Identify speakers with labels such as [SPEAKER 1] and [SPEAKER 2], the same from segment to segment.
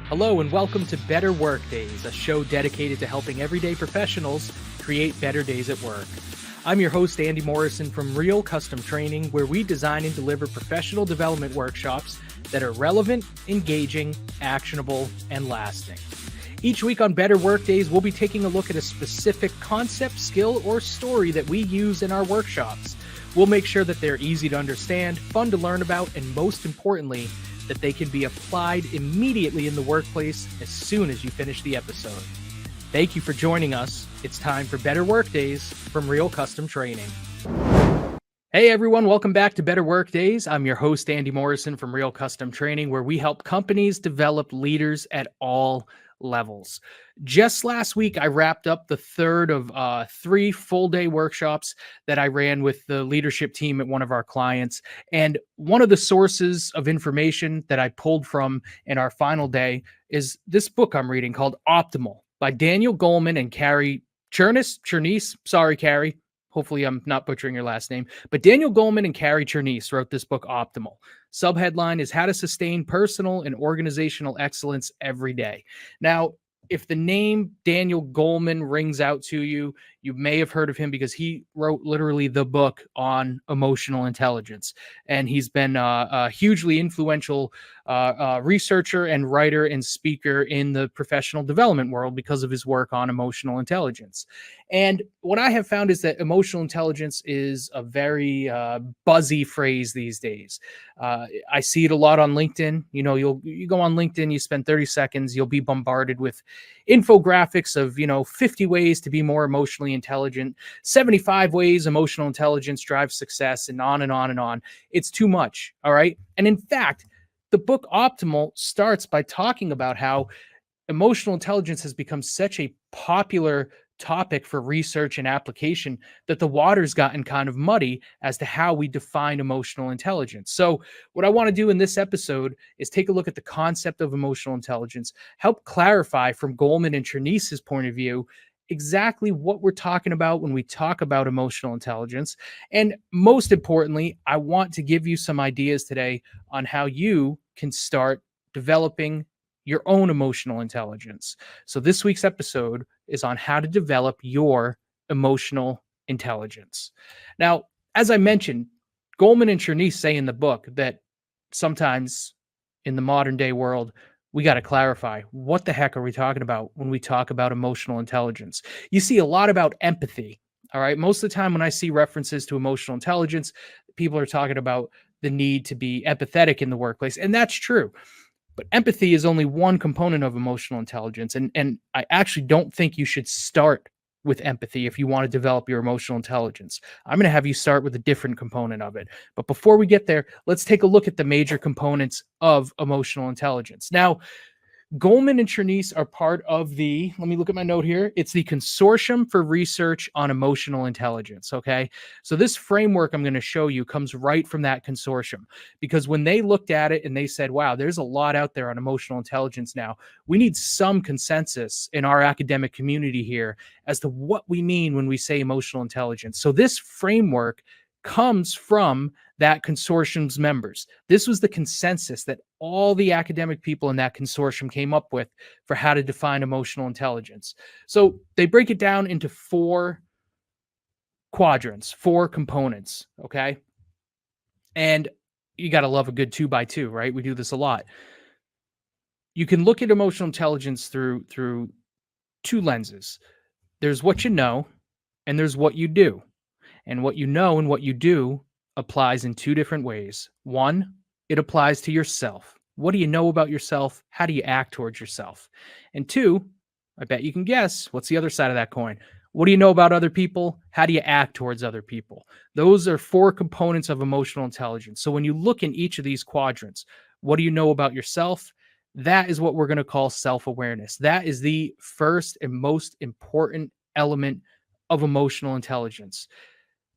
[SPEAKER 1] Hello and welcome to Better Workdays, a show dedicated to helping everyday professionals create better days at work. I'm your host, Andy Morrison from Real Custom Training, where we design and deliver professional development workshops that are relevant, engaging, actionable, and lasting. Each week on Better Workdays, we'll be taking a look at a specific concept, skill, or story that we use in our workshops. We'll make sure that they're easy to understand, fun to learn about, and most importantly, that they can be applied immediately in the workplace as soon as you finish the episode. Thank you for joining us. It's time for Better Workdays from Real Custom Training. Hey everyone, welcome back to Better Workdays. I'm your host, Andy Morrison from Real Custom Training, where we help companies develop leaders at all levels. Just last week, I wrapped up the third of 3 full-day workshops that I ran with the leadership team at one of our clients. And one of the sources of information that I pulled from in our final day is this book I'm reading called Optimal by Daniel Goleman and Cary Cherniss. Sorry, Cary. Hopefully I'm not butchering your last name. But Daniel Goleman and Cary Cherniss wrote this book, Optimal. Subheadline is How to Sustain Personal and Organizational Excellence Every Day. Now, if the name Daniel Goleman rings out to you, you may have heard of him because he wrote literally the book on emotional intelligence. And he's been a hugely influential researcher and writer and speaker in the professional development world because of his work on emotional intelligence. And what I have found is that emotional intelligence is a very buzzy phrase these days. I see it a lot on LinkedIn. You know, you go on LinkedIn, you spend 30 seconds, you'll be bombarded with infographics of, 50 ways to be more emotionally intelligent, 75 ways emotional intelligence drives success, and on and on and on. It's too much. All right. And in fact, the book Optimal starts by talking about how emotional intelligence has become such a popular topic for research and application that the water's gotten kind of muddy as to how we define emotional intelligence. So what I want to do in this episode is take a look at the concept of emotional intelligence, help clarify from Goleman and Cherniss's point of view exactly what we're talking about when we talk about emotional intelligence. And most importantly, I want to give you some ideas today on how you can start developing your own emotional intelligence. So this week's episode is on how to develop your emotional intelligence. Now, as I mentioned, Goleman and Cherniss say in the book that sometimes in the modern day world, we got to clarify what the heck are we talking about when we talk about emotional intelligence. You see a lot about empathy. All right. Most of the time when I see references to emotional intelligence, people are talking about the need to be empathetic in the workplace. And that's true. But empathy is only one component of emotional intelligence. And I actually don't think you should start with empathy if you want to develop your emotional intelligence. I'm going to have you start with a different component of it. But before we get there, let's take a look at the major components of emotional intelligence. Now, Goleman and Cherniss are part of let me look at my note here. It's the Consortium for Research on Emotional Intelligence, okay? So this framework I'm going to show you comes right from that consortium because when they looked at it and they said, wow, there's a lot out there on emotional intelligence now. We need some consensus in our academic community here as to what we mean when we say emotional intelligence. So this framework comes from that consortium's members. This was the consensus that all the academic people in that consortium came up with for how to define emotional intelligence. So they break it down into 4 quadrants, 4 components, okay? And you got to love a good 2x2, right? We do this a lot. You can look at emotional intelligence through 2 lenses. There's what you know, and there's what you do. And what you know and what you do applies in 2 different ways. 1, it applies to yourself. What do you know about yourself? How do you act towards yourself? And 2, I bet you can guess, what's the other side of that coin? What do you know about other people? How do you act towards other people? Those are 4 components of emotional intelligence. So when you look in each of these quadrants, what do you know about yourself? That is what we're going to call self-awareness. That is the first and most important element of emotional intelligence.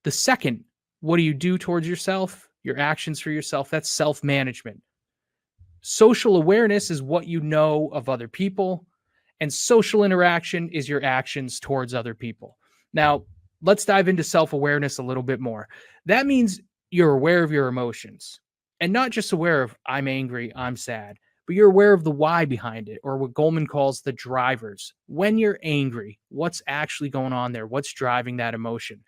[SPEAKER 1] The second, what do you do towards yourself? Your actions for yourself, that's self-management. Social awareness is what you know of other people, and social interaction is your actions towards other people. Now, let's dive into self-awareness a little bit more. That means you're aware of your emotions, and not just aware of I'm angry, I'm sad, but you're aware of the why behind it, or what Goleman calls the drivers. When you're angry, what's actually going on there? What's driving that emotion?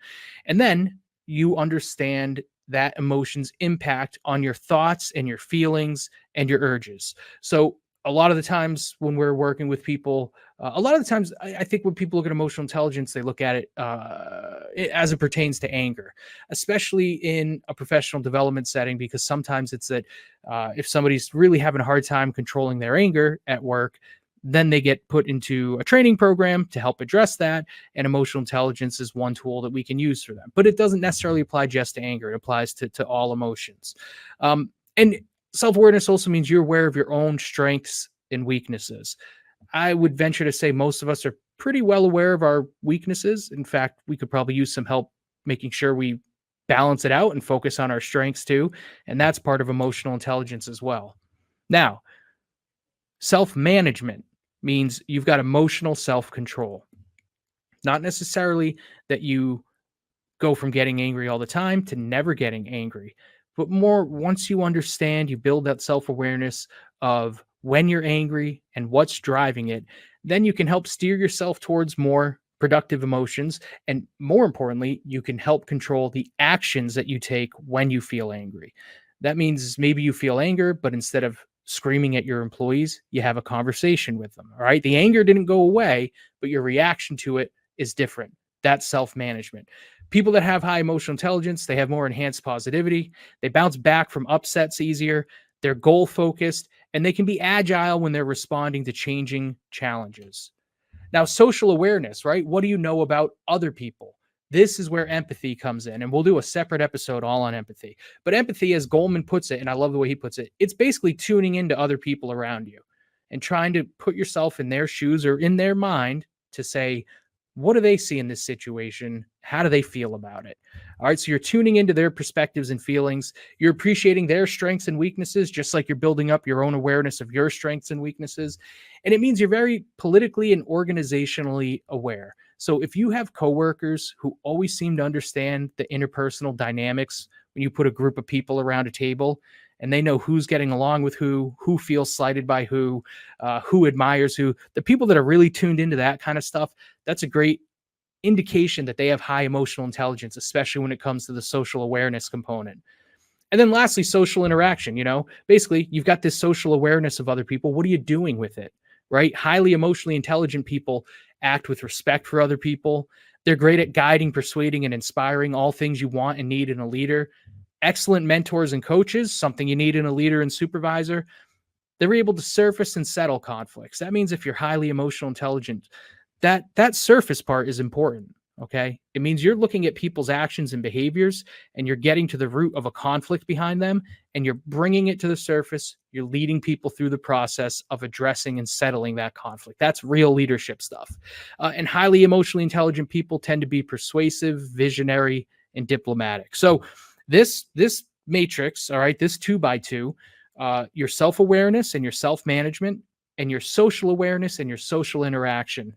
[SPEAKER 1] And then you understand that emotion's impact on your thoughts and your feelings and your urges. So a lot of the times when we're working with people, a lot of the times I think when people look at emotional intelligence, they look at it as it pertains to anger, especially in a professional development setting, because sometimes it's that if somebody's really having a hard time controlling their anger at work, then they get put into a training program to help address that. And emotional intelligence is one tool that we can use for them. But it doesn't necessarily apply just to anger. It applies to all emotions. And self-awareness also means you're aware of your own strengths and weaknesses. I would venture to say most of us are pretty well aware of our weaknesses. In fact, we could probably use some help making sure we balance it out and focus on our strengths too. And that's part of emotional intelligence as well. Now, self-management means you've got emotional self-control. Not necessarily that you go from getting angry all the time to never getting angry, but more once you understand, you build that self-awareness of when you're angry and what's driving it, then you can help steer yourself towards more productive emotions. And more importantly, you can help control the actions that you take when you feel angry. That means maybe you feel anger, but instead of screaming at your employees, you have a conversation with them. All right. The anger didn't go away, but your reaction to it is different. That's self-management. People that have high emotional intelligence, they have more enhanced positivity. They bounce back from upsets easier. They're goal focused, and they can be agile when they're responding to changing challenges. Now, social awareness, right? What do you know about other people? This is where empathy comes in, and we'll do a separate episode all on empathy. But empathy, as Goleman puts it, and I love the way he puts it, it's basically tuning into other people around you and trying to put yourself in their shoes or in their mind to say, what do they see in this situation? How do they feel about it? All right. So you're tuning into their perspectives and feelings. You're appreciating their strengths and weaknesses, just like you're building up your own awareness of your strengths and weaknesses. And it means you're very politically and organizationally aware. So if you have coworkers who always seem to understand the interpersonal dynamics when you put a group of people around a table, and they know who's getting along with who feels slighted by who admires who, the people that are really tuned into that kind of stuff, that's a great indication that they have high emotional intelligence, especially when it comes to the social awareness component. And then lastly, social interaction. Basically, you've got this social awareness of other people. What are you doing with it, right? Highly emotionally intelligent people act with respect for other people. They're great at guiding, persuading, and inspiring, all things you want and need in a leader. Excellent mentors and coaches, something you need in a leader and supervisor. They're able to surface and settle conflicts. That means if you're highly emotional intelligent, that surface part is important. Okay. It means you're looking at people's actions and behaviors, and you're getting to the root of a conflict behind them, and you're bringing it to the surface. You're leading people through the process of addressing and settling that conflict. That's real leadership stuff. And highly emotionally intelligent people tend to be persuasive, visionary, and diplomatic. So this matrix, all right, this 2x2, your self-awareness and your self-management and your social awareness and your social interaction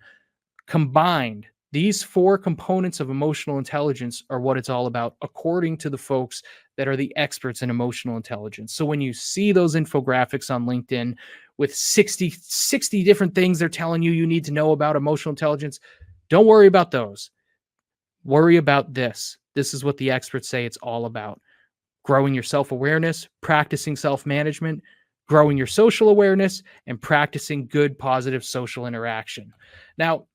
[SPEAKER 1] combined, these 4 components of emotional intelligence are what it's all about, according to the folks that are the experts in emotional intelligence. So when you see those infographics on LinkedIn with 60 different things they're telling you need to know about emotional intelligence, don't worry about those. Worry about this. This is what the experts say it's all about. Growing your self-awareness, practicing self-management, growing your social awareness, and practicing good, positive social interaction. Now,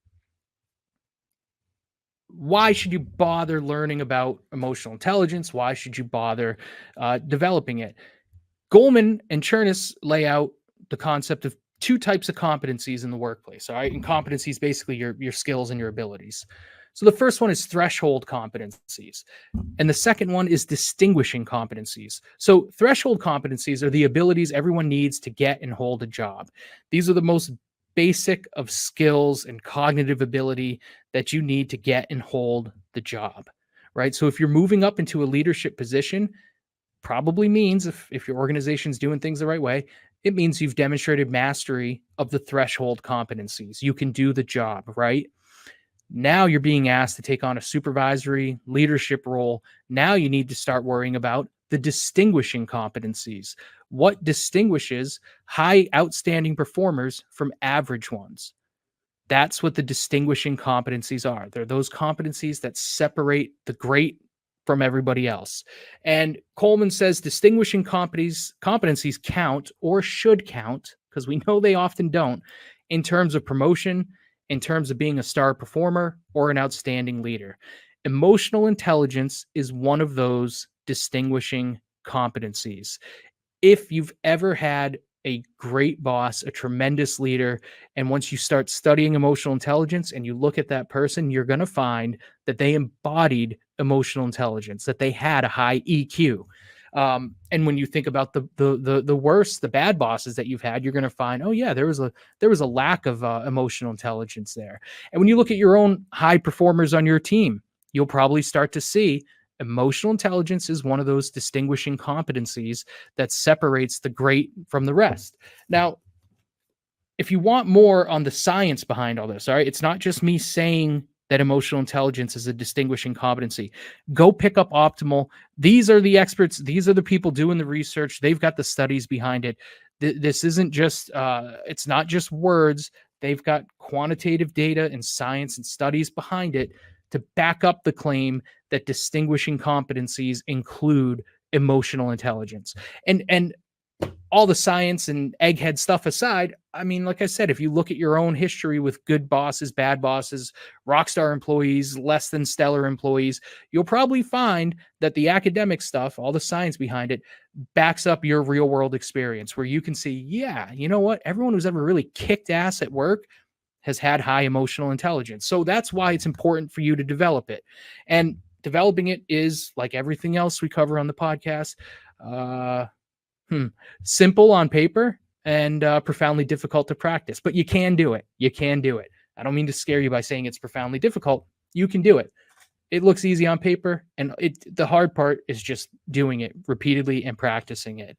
[SPEAKER 1] why should you bother learning about emotional intelligence? Why should you bother developing it? Goleman and Cherniss lay out the concept of 2 types of competencies in the workplace. All right. And competencies, basically your skills and your abilities. So the first one is threshold competencies. And the second one is distinguishing competencies. So threshold competencies are the abilities everyone needs to get and hold a job. These are the most basic of skills and cognitive ability that you need to get and hold the job, right? So if you're moving up into a leadership position, probably means if your organization's doing things the right way, it means you've demonstrated mastery of the threshold competencies. You can do the job, right? Now you're being asked to take on a supervisory leadership role. Now you need to start worrying about the distinguishing competencies. What distinguishes high outstanding performers from average ones? That's what the distinguishing competencies are. They're those competencies that separate the great from everybody else. And Coleman says distinguishing competencies count or should count, because we know they often don't, in terms of promotion, in terms of being a star performer or an outstanding leader. Emotional intelligence is one of those distinguishing competencies. If you've ever had a great boss, a tremendous leader, and once you start studying emotional intelligence and you look at that person, you're going to find that they embodied emotional intelligence, that they had a high EQ. And when you think about the worst, the bad bosses that you've had, you're going to find, oh yeah, there was a lack of emotional intelligence there. And when you look at your own high performers on your team, you'll probably start to see emotional intelligence is one of those distinguishing competencies that separates the great from the rest. Now, if you want more on the science behind all this, all right, it's not just me saying that emotional intelligence is a distinguishing competency. Go pick up Optimal. These are the experts. These are the people doing the research. They've got the studies behind it. This isn't just, it's not just words. They've got quantitative data and science and studies behind it to back up the claim that distinguishing competencies include emotional intelligence. And all the science and egghead stuff aside, I mean, like I said, if you look at your own history with good bosses, bad bosses, rock star employees, less than stellar employees, you'll probably find that the academic stuff, all the science behind it, backs up your real world experience where you can see, yeah, you know what? Everyone who's ever really kicked ass at work has had high emotional intelligence. So that's why it's important for you to develop it. And developing it is, like everything else we cover on the podcast, simple on paper and profoundly difficult to practice. But you can do it. You can do it. I don't mean to scare you by saying it's profoundly difficult. You can do it. It looks easy on paper, and the hard part is just doing it repeatedly and practicing it.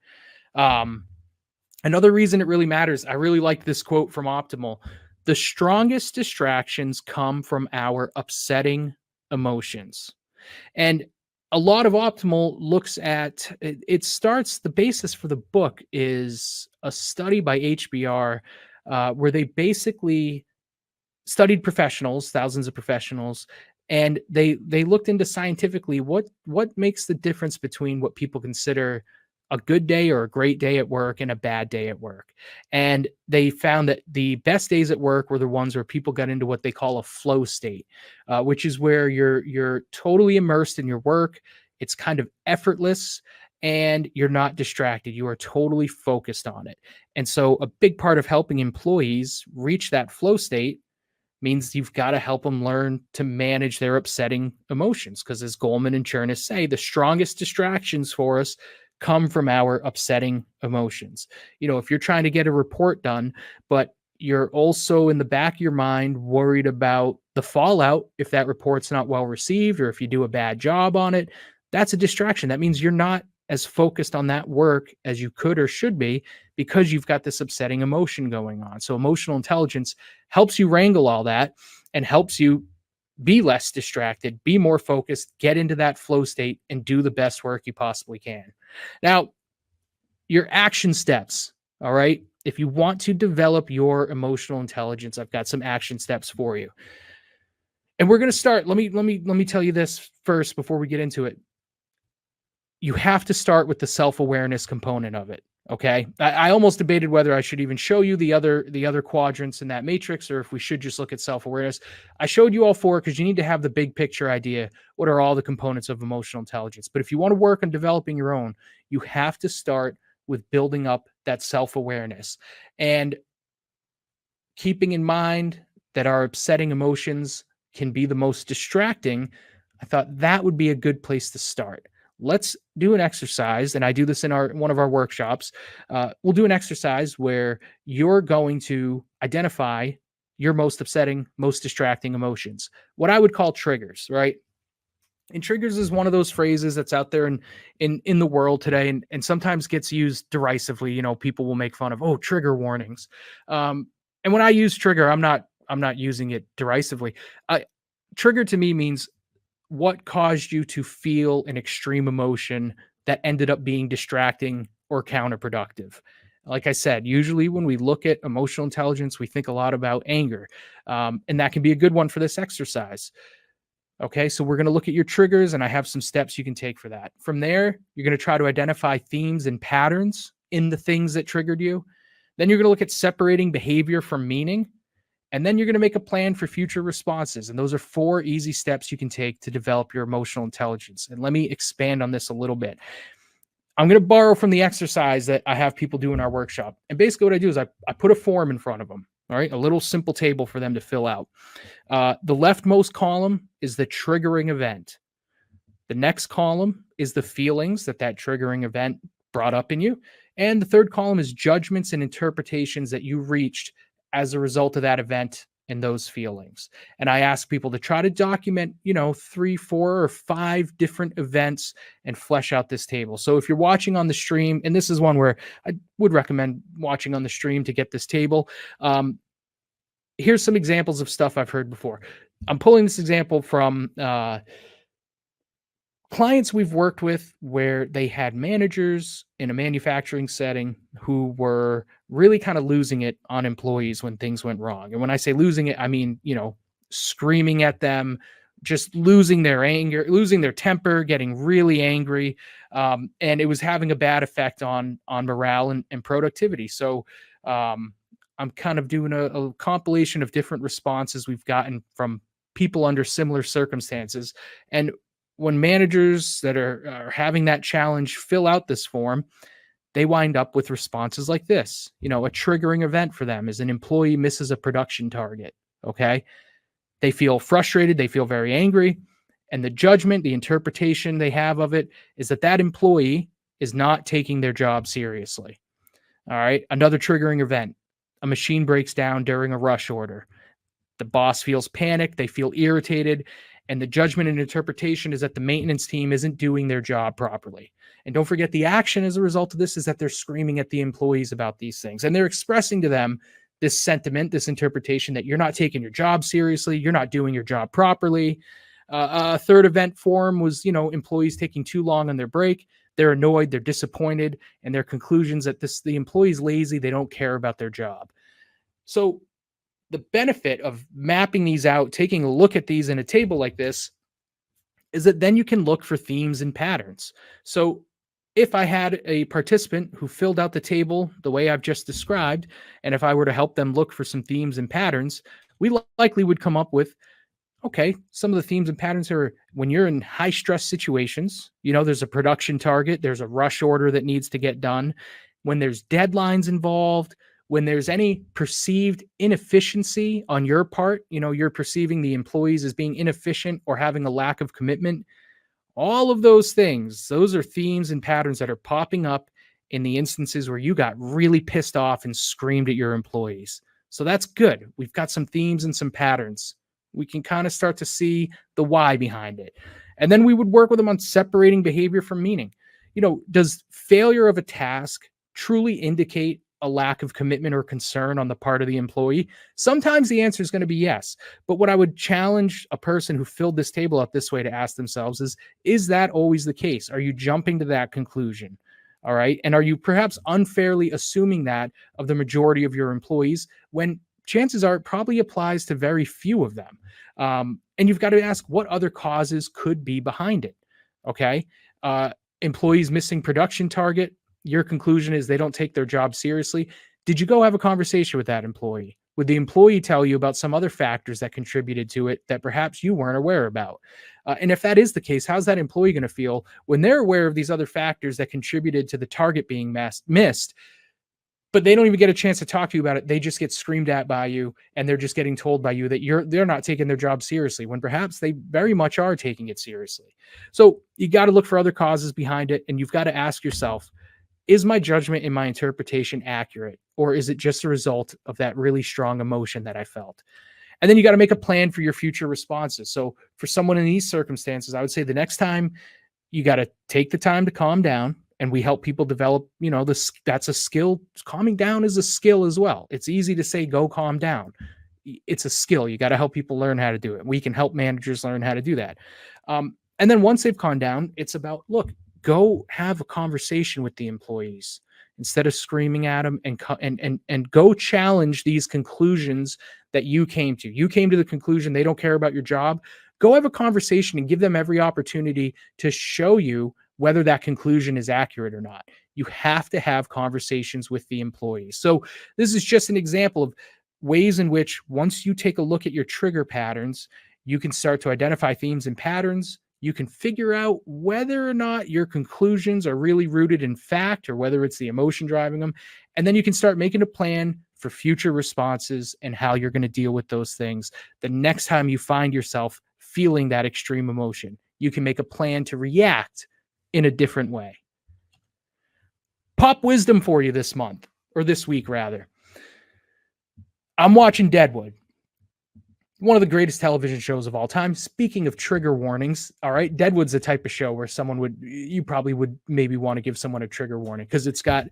[SPEAKER 1] Another reason it really matters, I really like this quote from Optimal. The strongest distractions come from our upsetting emotions. And a lot of Optimal looks at, it starts, the basis for the book is a study by HBR where they basically studied professionals, thousands of professionals, and they looked into scientifically what makes the difference between what people consider a good day or a great day at work and a bad day at work. And they found that the best days at work were the ones where people got into what they call a flow state, which is where you're totally immersed in your work. It's kind of effortless and you're not distracted. You are totally focused on it. And so a big part of helping employees reach that flow state means you've got to help them learn to manage their upsetting emotions. Because as Goleman and Cherniss say, the strongest distractions for us come from our upsetting emotions. You know, if you're trying to get a report done, but you're also in the back of your mind worried about the fallout if that report's not well received or if you do a bad job on it, that's a distraction. That means you're not as focused on that work as you could or should be because you've got this upsetting emotion going on. So emotional intelligence helps you wrangle all that and helps you be less distracted, be more focused, get into that flow state, and do the best work you possibly can. Now, your action steps, all right? If you want to develop your emotional intelligence, I've got some action steps for you. And we're going to start, let me tell you this first before we get into it. You have to start with the self-awareness component of it. Okay. I almost debated whether I should even show you the other quadrants in that matrix, or if we should just look at self-awareness. I showed you all four because you need to have the big picture idea. What are all the components of emotional intelligence? But if you want to work on developing your own, you have to start with building up that self-awareness and keeping in mind that our upsetting emotions can be the most distracting. I thought that would be a good place to start. Let's do an exercise, and I do this in one of our workshops. We'll do an exercise where you're going to identify your most upsetting, most distracting emotions, what I would call triggers, right? And triggers is one of those phrases that's out there in the world today, and sometimes gets used derisively. You know, people will make fun of, oh, trigger warnings. And when I use trigger, I'm not using it derisively. Trigger to me means what caused you to feel an extreme emotion that ended up being distracting or counterproductive. Like I said, usually when we look at emotional intelligence, we think a lot about anger, and that can be a good one for this exercise. Okay, so we're going to look at your triggers, and I have some steps you can take for that. From there, you're going to try to identify themes and patterns in the things that triggered you. Then you're going to look at separating behavior from meaning. And then you're going to make a plan for future responses. And those are 4 easy steps you can take to develop your emotional intelligence. And let me expand on this a little bit. I'm going to borrow from the exercise that I have people do in our workshop. And basically what I do is I put a form in front of them, all right, a little simple table for them to fill out. The leftmost column is the triggering event. The next column is the feelings that triggering event brought up in you. And the third column is judgments and interpretations that you reached as a result of that event and those feelings. And I ask people to try to document, 3, 4, or 5 different events and flesh out this table. So if you're watching on the stream, and this is one where I would recommend watching on the stream to get this table. Here's some examples of stuff I've heard before. I'm pulling this example from clients we've worked with where they had managers in a manufacturing setting who were really kind of losing it on employees when things went wrong. And when I say losing it, I mean, screaming at them, just losing their anger, losing their temper, getting really angry. And it was having a bad effect on morale and productivity. So I'm kind of doing a compilation of different responses we've gotten from people under similar circumstances. And when managers that are having that challenge fill out this form, they wind up with responses like this. A triggering event for them is an employee misses a production target. Okay. They feel frustrated. They feel very angry. And the judgment, the interpretation they have of it is that employee is not taking their job seriously. All right. Another triggering event, a machine breaks down during a rush order. The boss feels panicked. They feel irritated. And the judgment and interpretation is that the maintenance team isn't doing their job properly. And don't forget, the action as a result of this is that they're screaming at the employees about these things. And they're expressing to them this sentiment, this interpretation that you're not taking your job seriously, you're not doing your job properly. A third event form was, employees taking too long on their break. They're annoyed, they're disappointed, and their conclusions that the employee's lazy, they don't care about their job. So the benefit of mapping these out, taking a look at these in a table like this, is that then you can look for themes and patterns. So if I had a participant who filled out the table the way I've just described, and if I were to help them look for some themes and patterns, we likely would come up with, okay, some of the themes and patterns are when you're in high stress situations, there's a production target, there's a rush order that needs to get done. When there's deadlines involved, when there's any perceived inefficiency on your part, you're perceiving the employees as being inefficient or having a lack of commitment, all of those things, those are themes and patterns that are popping up in the instances where you got really pissed off and screamed at your employees. So that's good. We've got some themes and some patterns. We can kind of start to see the why behind it. And then we would work with them on separating behavior from meaning. Does failure of a task truly indicate a lack of commitment or concern on the part of the employee? Sometimes the answer is going to be yes. But what I would challenge a person who filled this table up this way to ask themselves is that always the case? Are you jumping to that conclusion? All right. And are you perhaps unfairly assuming that of the majority of your employees when chances are it probably applies to very few of them? And you've got to ask what other causes could be behind it. Okay. Employees missing production target. Your conclusion is they don't take their job seriously. Did you go have a conversation with that employee? Would the employee tell you about some other factors that contributed to it that perhaps you weren't aware about? And if that is the case, how's that employee going to feel when they're aware of these other factors that contributed to the target being missed, but they don't even get a chance to talk to you about it? They just get screamed at by you, and they're just getting told by you that they're not taking their job seriously, when perhaps they very much are taking it seriously. So you got to look for other causes behind it, and you've got to ask yourself, is my judgment and my interpretation accurate, or is it just a result of that really strong emotion that I felt? And then you got to make a plan for your future responses. So for someone in these circumstances, I would say the next time you got to take the time to calm down, and we help people develop, that's a skill. Calming down is a skill as well. It's easy to say, go calm down. It's a skill. You got to help people learn how to do it. We can help managers learn how to do that. And then once they've calmed down, it's about, look, go have a conversation with the employees instead of screaming at them, and go challenge these conclusions that you came to. You came to the conclusion they don't care about your job. Go have a conversation and give them every opportunity to show you whether that conclusion is accurate or not. You have to have conversations with the employees. So this is just an example of ways in which, once you take a look at your trigger patterns, you can start to identify themes and patterns. You can figure out whether or not your conclusions are really rooted in fact or whether it's the emotion driving them. And then you can start making a plan for future responses and how you're going to deal with those things the next time you find yourself feeling that extreme emotion. You can make a plan to react in a different way. Pop wisdom for you this month, or this week rather. I'm watching Deadwood, one of the greatest television shows of all time. Speaking of trigger warnings, all right, Deadwood's the type of show where you probably would maybe want to give someone a trigger warning, because it's got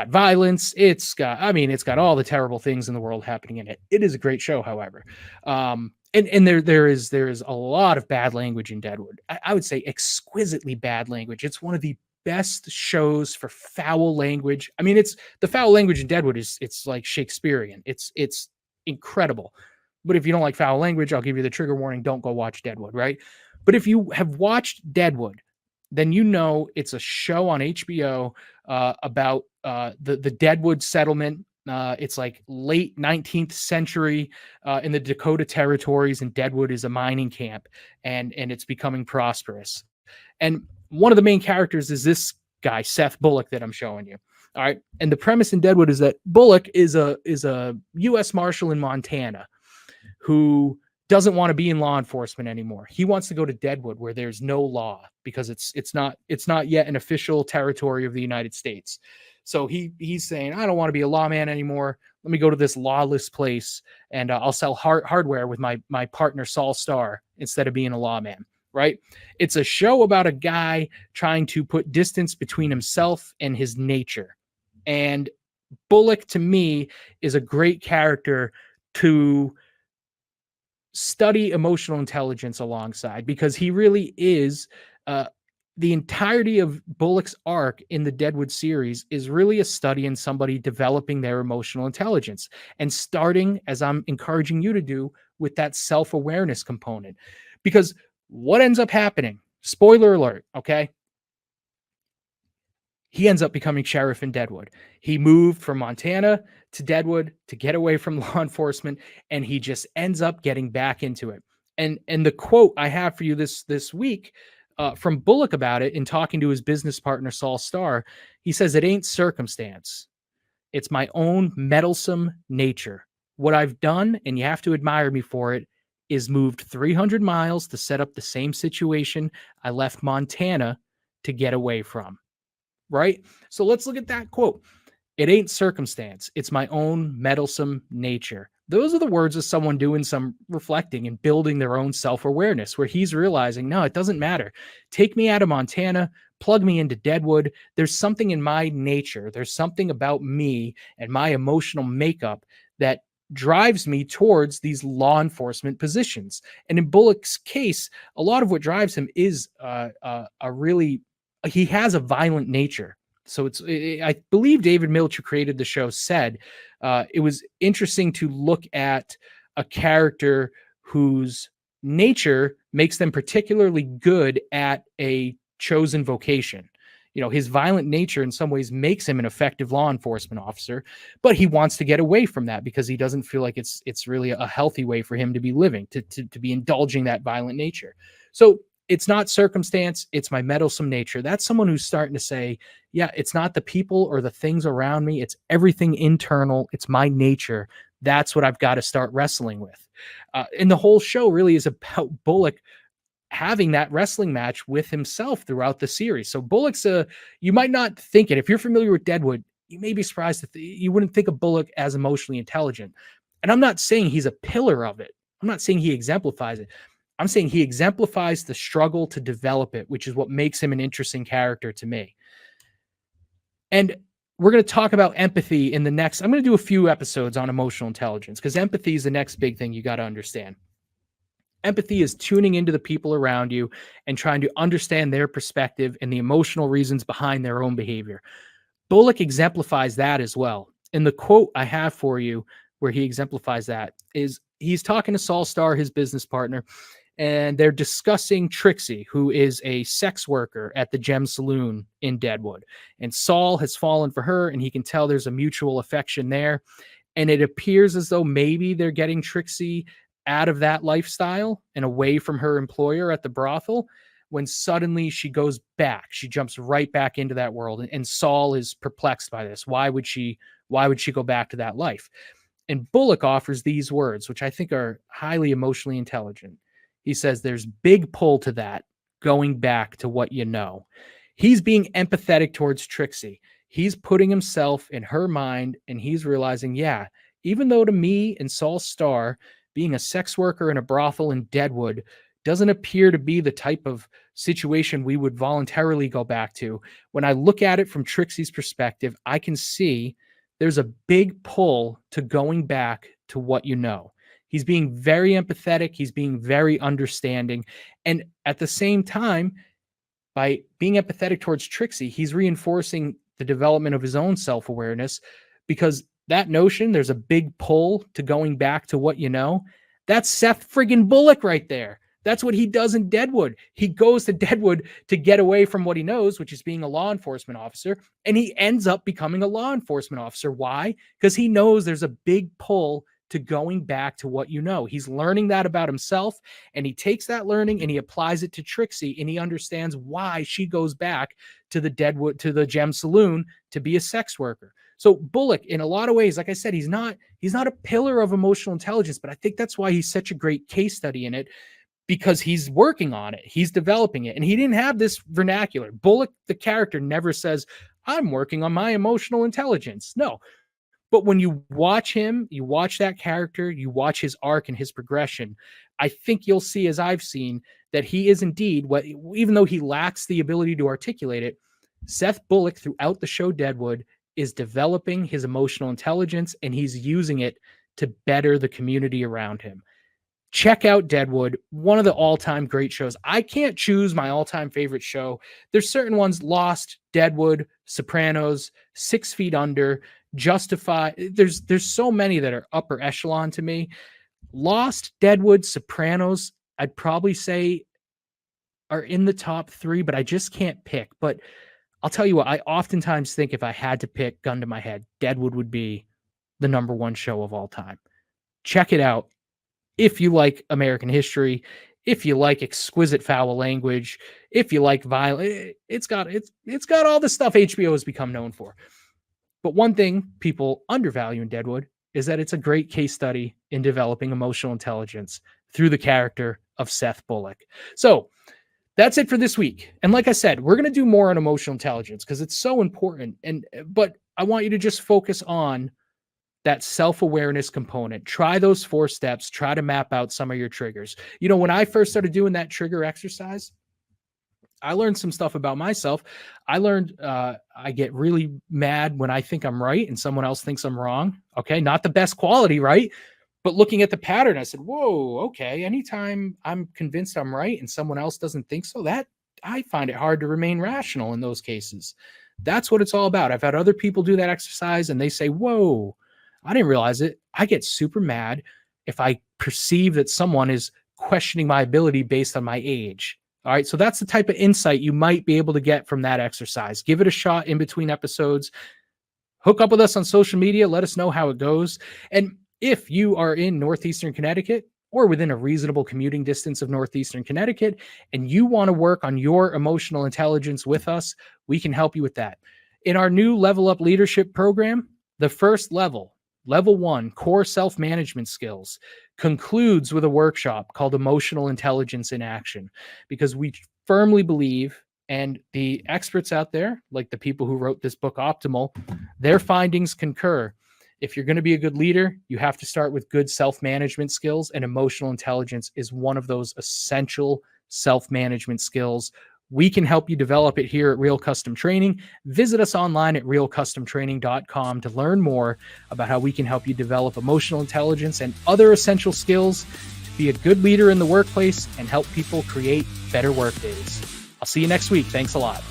[SPEAKER 1] violence. It's got all the terrible things in the world happening in it. It is a great show, however. And there is a lot of bad language in Deadwood. I would say exquisitely bad language. It's one of the best shows for foul language. I mean, it's the foul language in Deadwood it's like Shakespearean. It's incredible. But if you don't like foul language, I'll give you the trigger warning. Don't go watch Deadwood, right? But if you have watched Deadwood, then you know it's a show on HBO about the Deadwood settlement. It's like late 19th century in the Dakota territories, and Deadwood is a mining camp, and it's becoming prosperous. And one of the main characters is this guy, Seth Bullock, that I'm showing you. All right. And the premise in Deadwood is that Bullock is a U.S. Marshal in Montana who doesn't want to be in law enforcement anymore. He wants to go to Deadwood, where there's no law, because it's not yet an official territory of the United States. So he's saying, I don't want to be a lawman anymore. Let me go to this lawless place, and I'll sell hardware with my partner Saul Starr instead of being a lawman. Right? It's a show about a guy trying to put distance between himself and his nature. And Bullock, to me, is a great character to study emotional intelligence alongside, because he really is the entirety of Bullock's arc in the Deadwood series is really a study in somebody developing their emotional intelligence, and starting, as I'm encouraging you to do, with that self-awareness component. Because what ends up happening, spoiler alert, okay? He ends up becoming sheriff in Deadwood. He moved from Montana to Deadwood to get away from law enforcement, and he just ends up getting back into it. And the quote I have for you this week from Bullock about it, in talking to his business partner, Saul Starr, he says, "It ain't circumstance. It's my own meddlesome nature. What I've done, and you have to admire me for it, is moved 300 miles to set up the same situation I left Montana to get away from." Right? So let's look at that quote. It ain't circumstance. It's my own meddlesome nature. Those are the words of someone doing some reflecting and building their own self-awareness, where he's realizing, no, it doesn't matter. Take me out of Montana, plug me into Deadwood. There's something in my nature. There's something about me and my emotional makeup that drives me towards these law enforcement positions. And in Bullock's case, a lot of what drives him is he has a violent nature. So I believe David Milch, who created the show, said it was interesting to look at a character whose nature makes them particularly good at a chosen vocation. You know, his violent nature in some ways makes him an effective law enforcement officer, but he wants to get away from that because he doesn't feel like it's really a healthy way for him to be living, to be indulging that violent nature. So it's not circumstance, it's my meddlesome nature. That's someone who's starting to say, yeah, it's not the people or the things around me, it's everything internal, it's my nature. That's what I've got to start wrestling with. And the whole show really is about Bullock having that wrestling match with himself throughout the series. So Bullock's you might not think it. If you're familiar with Deadwood, you may be surprised that you wouldn't think of Bullock as emotionally intelligent. And I'm not saying he's a pillar of it. I'm not saying he exemplifies it. I'm saying he exemplifies the struggle to develop it, which is what makes him an interesting character to me. And we're going to talk about empathy in the next, I'm going to do a few episodes on emotional intelligence, because empathy is the next big thing you got to understand. Empathy is tuning into the people around you and trying to understand their perspective and the emotional reasons behind their own behavior. Bullock exemplifies that as well. And the quote I have for you where he exemplifies that is he's talking to Saul Starr, his business partner, and they're discussing Trixie, who is a sex worker at the Gem Saloon in Deadwood. And Saul has fallen for her, and he can tell there's a mutual affection there. And it appears as though maybe they're getting Trixie out of that lifestyle and away from her employer at the brothel, when suddenly she goes back. She jumps right back into that world. And Saul is perplexed by this. Why would she go back to that life? And Bullock offers these words, which I think are highly emotionally intelligent. He says there's big pull to that, going back to what you know. He's being empathetic towards Trixie. He's putting himself in her mind, and he's realizing, yeah, even though to me and Saul Starr, being a sex worker in a brothel in Deadwood doesn't appear to be the type of situation we would voluntarily go back to, when I look at it from Trixie's perspective, I can see there's a big pull to going back to what you know. He's being very empathetic. He's being very understanding. And at the same time, by being empathetic towards Trixie, he's reinforcing the development of his own self-awareness, because that notion, there's a big pull to going back to what you know. That's Seth friggin' Bullock right there. That's what he does in Deadwood. He goes to Deadwood to get away from what he knows, which is being a law enforcement officer. And he ends up becoming a law enforcement officer. Why? Because he knows there's a big pull to going back to what you know. He's learning that about himself, and he takes that learning and he applies it to Trixie, and he understands why she goes back to the Deadwood, to the Gem Saloon, to be a sex worker. So Bullock, in a lot of ways, like I said, he's not a pillar of emotional intelligence, but I think that's why he's such a great case study in it, because he's working on it. He's developing it. And he didn't have this vernacular. Bullock, the character, never says, I'm working on my emotional intelligence. No. But when you watch him, you watch that character, you watch his arc and his progression, I think you'll see, as I've seen, that he is indeed, what, even though he lacks the ability to articulate it, Seth Bullock throughout the show Deadwood is developing his emotional intelligence, and he's using it to better the community around him. Check out Deadwood, one of the all-time great shows. I can't choose my all-time favorite show. There's certain ones: Lost, Deadwood, Sopranos, 6 Feet Under, Justified. There's so many that are upper echelon to me. Lost, Deadwood, Sopranos, I'd probably say are in the top 3, but I just can't pick. But I'll tell you what, I oftentimes think if I had to pick, gun to my head, Deadwood would be the number 1 show of all time. Check it out. If you like American history, if you like exquisite foul language, if you like violence, it's got all the stuff HBO has become known for. But one thing people undervalue in Deadwood is that it's a great case study in developing emotional intelligence through the character of Seth Bullock. So that's it for this week. And like I said, we're going to do more on emotional intelligence because it's so important. But I want you to just focus on that self-awareness component. Try those 4 steps. Try to map out some of your triggers. You know, when I first started doing that trigger exercise, I learned some stuff about myself. I learned I get really mad when I think I'm right and someone else thinks I'm wrong. Okay, not the best quality, right? But looking at the pattern, I said, whoa, okay, anytime I'm convinced I'm right and someone else doesn't think so, that I find it hard to remain rational in those cases. That's what it's all about. I've had other people do that exercise and they say, whoa, I didn't realize it. I get super mad if I perceive that someone is questioning my ability based on my age. All right. So that's the type of insight you might be able to get from that exercise. Give it a shot in between episodes. Hook up with us on social media. Let us know how it goes. And if you are in Northeastern Connecticut or within a reasonable commuting distance of Northeastern Connecticut, and you want to work on your emotional intelligence with us, we can help you with that. In our new Level Up Leadership program, the first level, Level 1, Core Self-Management Skills, concludes with a workshop called Emotional Intelligence in Action, because we firmly believe, and the experts out there, like the people who wrote this book, Optimal, their findings concur. If you're going to be a good leader, you have to start with good self-management skills, and emotional intelligence is one of those essential self-management skills. We can help you develop it here at Real Custom Training. Visit us online at realcustomtraining.com to learn more about how we can help you develop emotional intelligence and other essential skills be a good leader in the workplace, and help people create better work days. I'll see you next week. Thanks a lot.